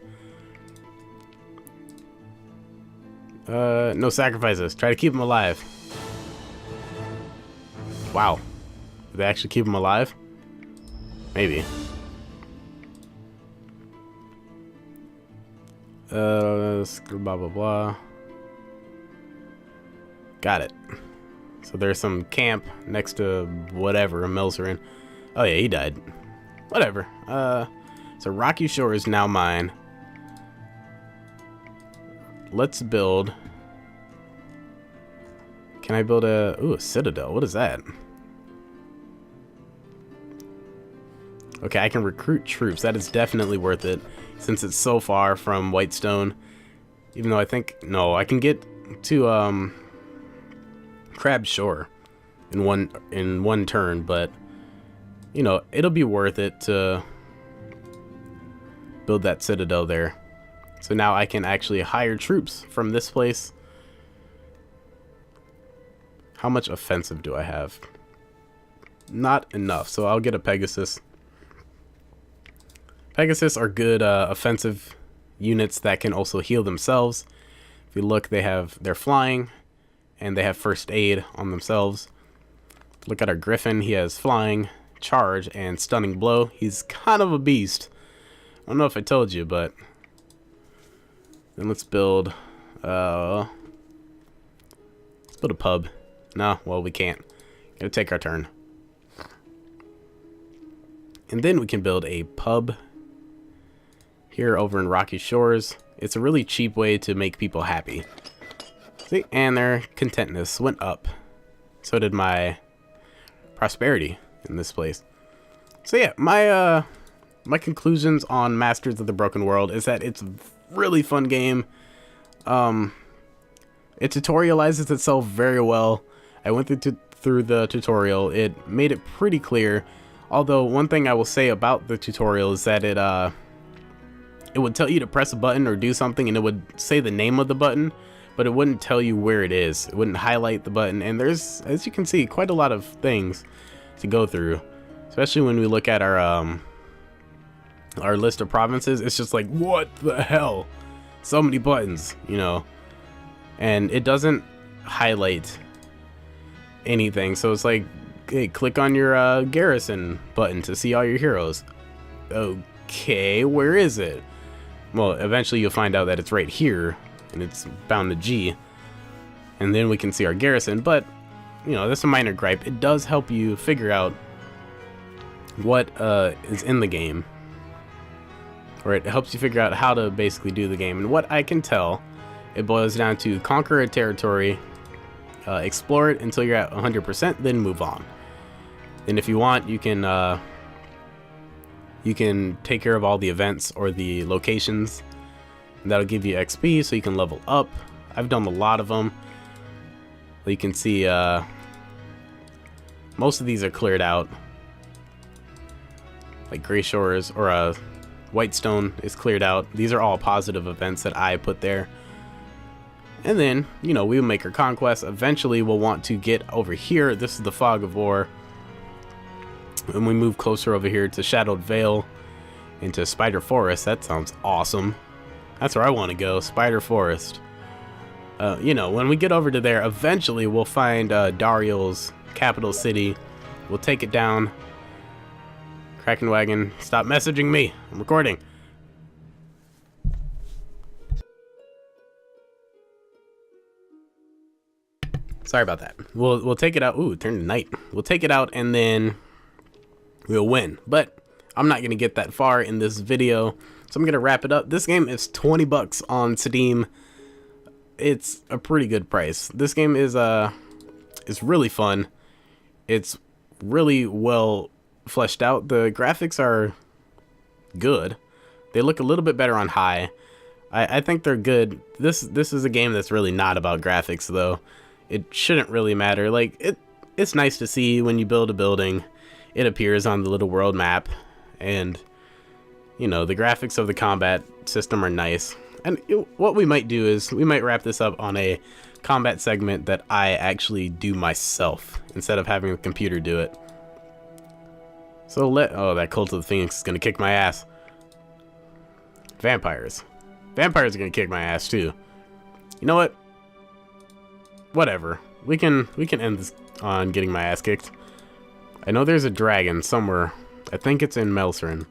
No sacrifices. Try to keep him alive. Wow. Did they actually keep him alive? Maybe. Blah, blah, blah. Got it. So there's some camp next to whatever Mills are in. Oh yeah, he died. Whatever. So Rocky Shore is now mine. Let's build... Can I build a... Ooh, a citadel. What is that? Okay, I can recruit troops. That is definitely worth it, since it's so far from Whitestone. Even though I think... No, I can get to Crab Shore in one turn, but... You know, it'll be worth it to build that citadel there. So now I can actually hire troops from this place. How much offensive do I have? Not enough, so I'll get a Pegasus. Pegasus are good offensive units that can also heal themselves. If you look, they're flying, and they have first aid on themselves. Look at our Griffin, he has flying, charge, and stunning blow. He's kind of a beast. I don't know if I told you, but... Then let's build... let's build a pub. No, well, we can't. Gotta take our turn. And then we can build a pub here over in Rocky Shores. It's a really cheap way to make people happy. See, and their contentness went up. So did my prosperity in this place. So yeah, my conclusions on Masters of the Broken World is that it's a really fun game. It tutorializes itself very well. I went through the tutorial. It made it pretty clear. Although one thing I will say about the tutorial is that it would tell you to press a button or do something, and it would say the name of the button, but it wouldn't tell you where it is. It wouldn't highlight the button, and there's, as you can see, quite a lot of things to go through, especially when we look at our list of provinces. It's just like, what the hell? So many buttons, you know, and it doesn't highlight anything. So it's like, hey, click on your garrison button to see all your heroes. Okay, where is it? Well, eventually you'll find out that it's right here, and it's bound to G, and then we can see our garrison. But you know, that's a minor gripe. It does help you figure out what is in the game, or it helps you figure out how to basically do the game. And what I can tell, it boils down to conquer a territory, explore it until you're at 100%, then move on. And if you want, you can take care of all the events or the locations, and that'll give you XP so you can level up. I've done a lot of them. You can see most of these are cleared out, like Gray Shores or Whitestone is cleared out. These are all positive events that I put there. And then, you know, we will make our conquest. Eventually we'll want to get over here. This is the Fog of War. And we move closer over here to Shadowed Vale, into Spider Forest. That sounds awesome. That's where I want to go, Spider Forest. You know, when we get over to there, eventually we'll find Dariel's capital city. We'll take it down. Kraken Wagon, stop messaging me. I'm recording. Sorry about that. We'll take it out. Ooh, it turned to night. We'll take it out and then we'll win. But I'm not gonna get that far in this video, so I'm gonna wrap it up. This game is 20 bucks on Steam. It's a pretty good price. This game is really fun. It's really well fleshed out. The graphics are good. They look a little bit better on high. I think they're good. This is a game that's really not about graphics though. It shouldn't really matter. Like it's nice to see when you build a building, it appears on the little world map, and you know, the graphics of the combat system are nice. And what we might do is we might wrap this up on a combat segment that I actually do myself instead of having the computer do it. So oh, that Cult of the Phoenix is gonna kick my ass. Vampires are gonna kick my ass too. You know what? Whatever. We can end this on getting my ass kicked. I know there's a dragon somewhere. I think it's in Melcerin.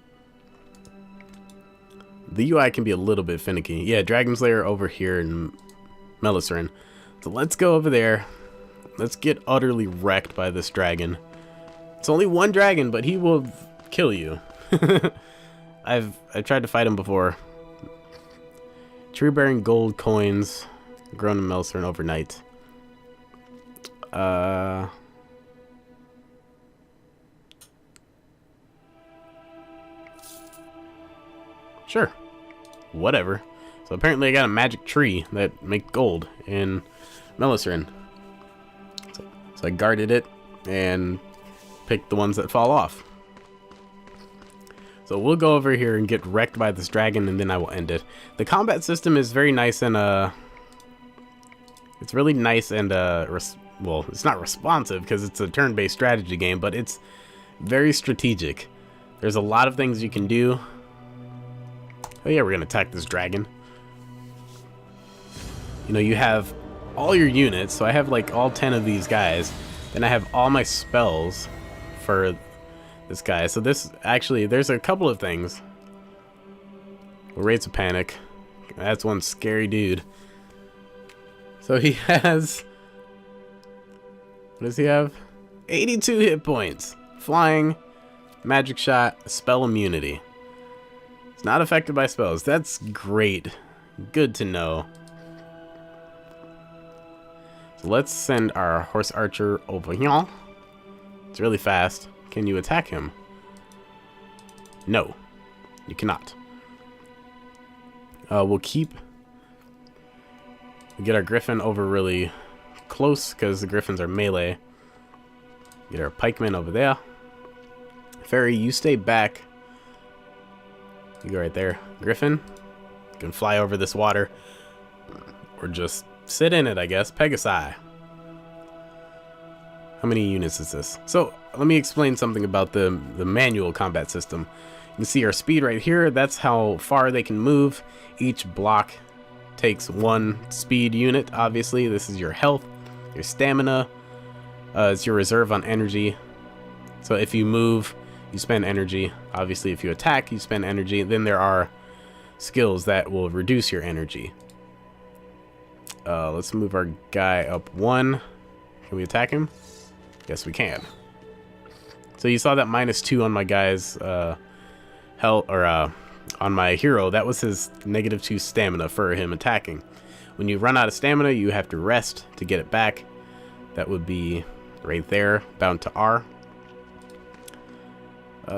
The UI can be a little bit finicky. Yeah, Dragon's Lair over here in Melcerin. So let's go over there. Let's get utterly wrecked by this dragon. It's only one dragon, but he will kill you. I've tried to fight him before. Tree bearing gold coins grown in Melcerin overnight. Sure. Whatever. So apparently I got a magic tree that makes gold in Melcerin. So I guarded it and picked the ones that fall off. So we'll go over here and get wrecked by this dragon, and then I will end it. The combat system is very nice and it's really nice and well, it's not responsive because it's a turn-based strategy game, but it's very strategic. There's a lot of things you can do. Oh yeah, we're gonna attack this dragon. You know, you have all your units, so I have like all 10 of these guys. Then I have all my spells for this guy. So this, actually, there's a couple of things. Rates of Panic. That's one scary dude. So he has... What does he have? 82 hit points. Flying, magic shot, spell immunity. It's not affected by spells. That's great. Good to know. So let's send our horse archer over here. It's really fast. Can you attack him? No, you cannot. We'll keep We get our Griffin over really close because the Griffins are melee. Get our pikemen over there. Fairy, you stay back. You go right there. Griffin, you can fly over this water. Or just sit in it, I guess. Pegasi. How many units is this? So, let me explain something about the manual combat system. You can see our speed right here. That's how far they can move. Each block takes one speed unit, obviously. This is your health, your stamina. It's your reserve on energy. So if you move, you spend energy. Obviously, if you attack, you spend energy. Then there are skills that will reduce your energy. Let's move our guy up 1. Can we attack him? Yes, we can. So you saw that -2 on my guy's health, or on my hero. That was his -2 stamina for him attacking. When you run out of stamina, you have to rest to get it back. That would be right there, bound to R.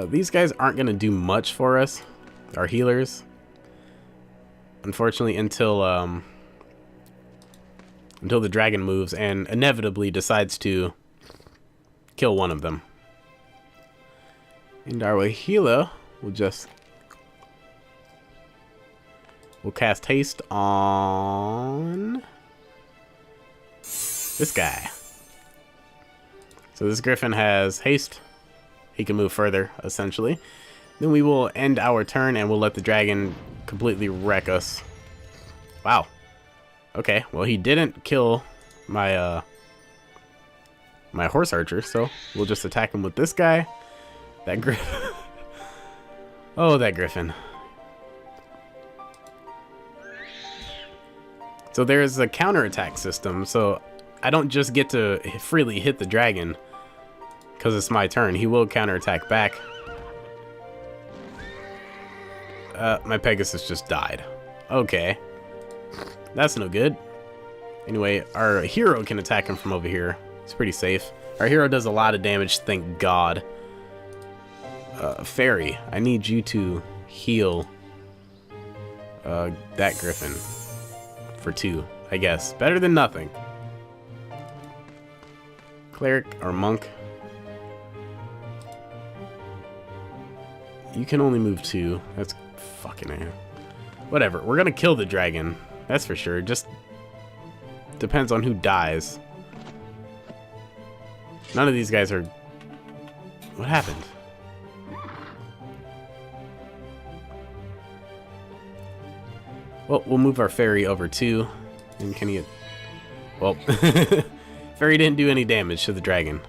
These guys aren't going to do much for us, our healers. Unfortunately, until the dragon moves and inevitably decides to kill one of them. And our healer will cast haste on this guy. So this Griffin has haste. He can move further, essentially. Then we will end our turn and we'll let the dragon completely wreck us. Wow. Okay, well he didn't kill my my horse archer, so we'll just attack him with this guy. That Griffin. Oh, that Griffin. So there's a counterattack system, so I don't just get to freely hit the dragon because it's my turn. He will counterattack back. My Pegasus just died. Okay. That's no good. Anyway, our hero can attack him from over here. It's pretty safe. Our hero does a lot of damage, thank God. Fairy, I need you to heal that Griffin for 2, I guess. Better than nothing. Cleric or monk. You can only move 2. That's fucking A. Whatever, we're gonna kill the dragon. That's for sure. Just depends on who dies. None of these guys are... What happened? Well, we'll move our fairy over too. And can he... Well, fairy didn't do any damage to the dragon.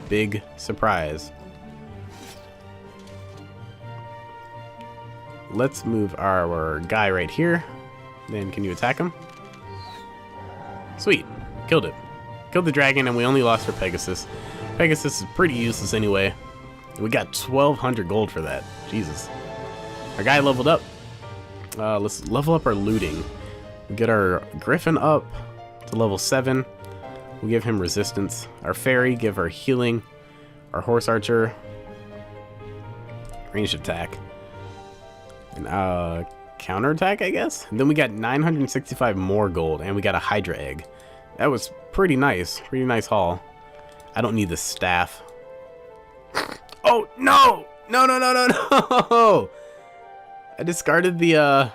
Big surprise. Let's move our guy right here. Then can you attack him? Sweet. Killed it. Killed the dragon and we only lost our Pegasus. Pegasus is pretty useless anyway. We got 1,200 gold for that. Jesus. Our guy leveled up. Let's level up our looting. We get our Griffin up to level 7. We'll give him resistance. Our fairy, give her healing. Our horse archer, ranged attack. And counterattack, I guess? And then we got 965 more gold, and we got a Hydra egg. That was pretty nice. Pretty nice haul. I don't need the staff. Oh, no! No, no, no, no, no! I discarded the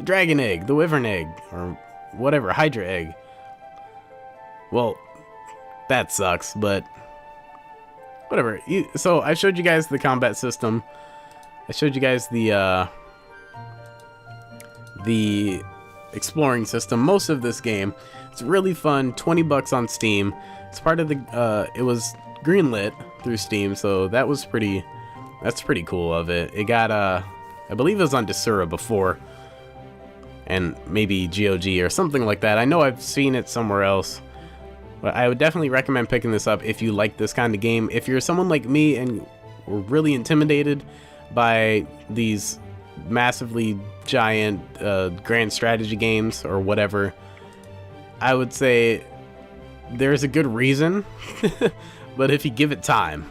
dragon egg, the wyvern egg, or whatever, Hydra egg. Well, that sucks, but whatever. So I showed you guys the combat system. I showed you guys the exploring system. Most of this game, it's really fun. 20 bucks on Steam. It's part of the it was greenlit through Steam, so that's pretty cool of it. It got I believe it was on Desura before, and maybe GOG or something like that. I know I've seen it somewhere else, but I would definitely recommend picking this up if you like this kind of game. If you're someone like me and were really intimidated by these massively giant grand strategy games or whatever, I would say there's a good reason. But if you give it time,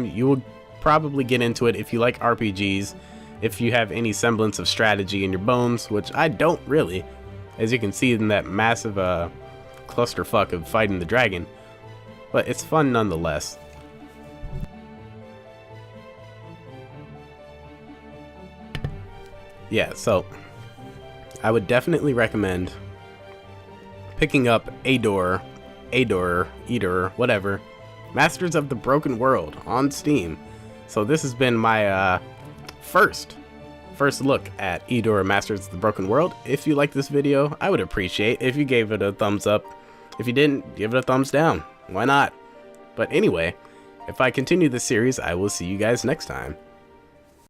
you will probably get into it. If you like RPGs, if you have any semblance of strategy in your bones, which I don't really. as you can see in that massive clusterfuck of fighting the dragon, but it's fun nonetheless. Yeah, so I would definitely recommend picking up Eador, whatever, Masters of the Broken World on Steam. So this has been my first look at Eador Masters of the Broken World. If you like this video, I would appreciate if you gave it a thumbs up. If you didn't, give it a thumbs down. Why not? But anyway, if I continue this series, I will see you guys next time.